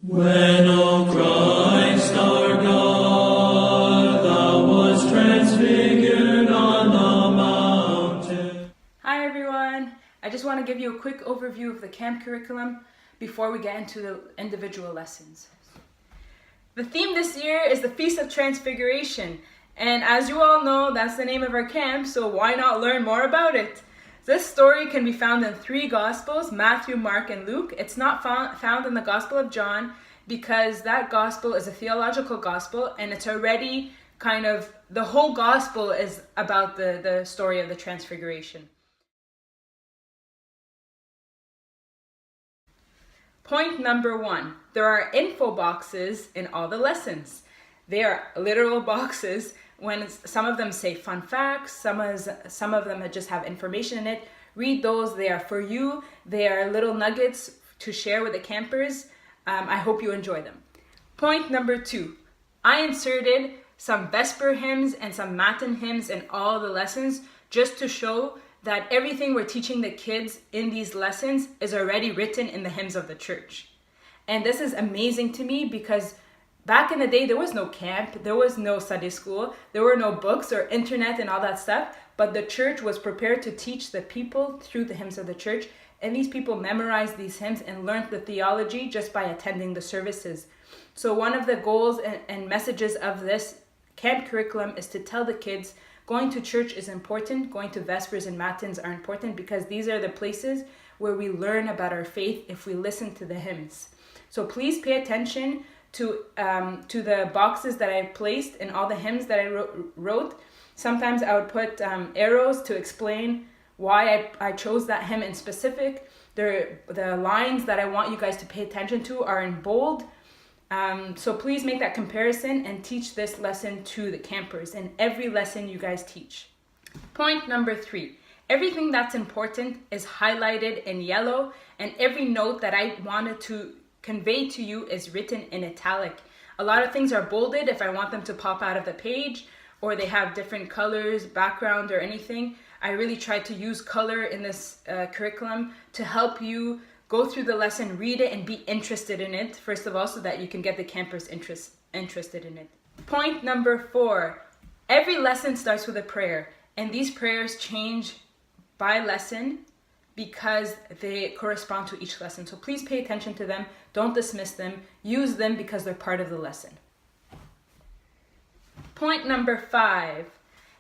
When, O Christ our God, thou wast transfigured on the mountain. Hi everyone! I just want to give you a quick overview of the camp curriculum before we get into the individual lessons. The theme this year is the Feast of Transfiguration, and as you all know, that's the name of our camp, so why not learn more about it? This story can be found in 3 Gospels, Matthew, Mark, and Luke. It's not found in the Gospel of John because that Gospel is a theological Gospel and it's already the whole Gospel is about the story of the Transfiguration. Point number 1, there are info boxes in all the lessons. They are literal boxes. When some of them say fun facts, some of them just have information in it. Read those, they are for you. They are little nuggets to share with the campers. I hope you enjoy them. Point number 2, I inserted some Vesper hymns and some Matin hymns in all the lessons just to show that everything we're teaching the kids in these lessons is already written in the hymns of the church. And this is amazing to me because back in the day, there was no camp, there was no Sunday school, there were no books or internet and all that stuff, but the church was prepared to teach the people through the hymns of the church, and these people memorized these hymns and learned the theology just by attending the services. So one of the goals and messages of this camp curriculum is to tell the kids going to church is important, going to Vespers and Matins are important because these are the places where we learn about our faith if we listen to the hymns. So please pay attention to the boxes that I placed in all the hymns that I wrote. Sometimes I would put arrows to explain why I chose that hymn in specific. The lines that I want you guys to pay attention to are in bold. So please make that comparison and teach this lesson to the campers in every lesson you guys teach. Point number 3, everything that's important is highlighted in yellow, and every note that I wanted to convey to you is written in italic. A lot of things are bolded if I want them to pop out of the page, or they have different colors, background, or anything. I really try to use color in this curriculum to help you go through the lesson, read it, and be interested in it, first of all, so that you can get the campers interested in it. Point number 4, every lesson starts with a prayer, and these prayers change by lesson because they correspond to each lesson. So please pay attention to them, don't dismiss them, use them because they're part of the lesson. Point number 5,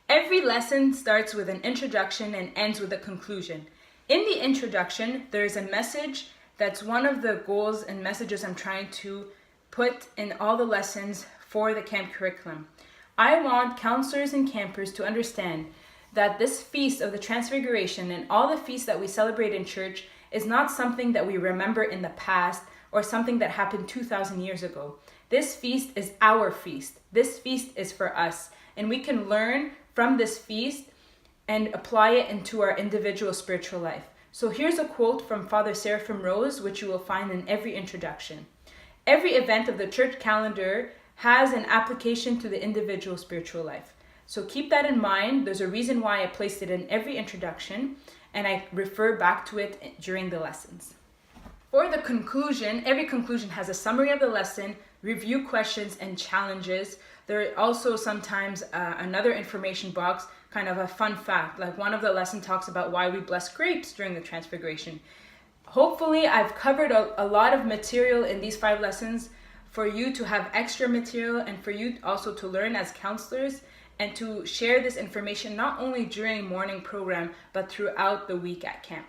every lesson starts with an introduction and ends with a conclusion. In the introduction, there's a message that's one of the goals and messages I'm trying to put in all the lessons for the camp curriculum. I want counselors and campers to understand that this Feast of the Transfiguration and all the feasts that we celebrate in church is not something that we remember in the past or something that happened 2,000 years ago. This feast is our feast. This feast is for us, and we can learn from this feast and apply it into our individual spiritual life. So here's a quote from Father Seraphim Rose, which you will find in every introduction. Every event of the church calendar has an application to the individual spiritual life. So keep that in mind. There's a reason why I placed it in every introduction, and I refer back to it during the lessons. For the conclusion, every conclusion has a summary of the lesson, review questions, and challenges. There are also sometimes another information box, kind of a fun fact, like one of the lessons talks about why we bless grapes during the Transfiguration. Hopefully, I've covered a lot of material in these 5 lessons for you to have extra material and for you also to learn as counselors and to share this information not only during morning program, but throughout the week at camp.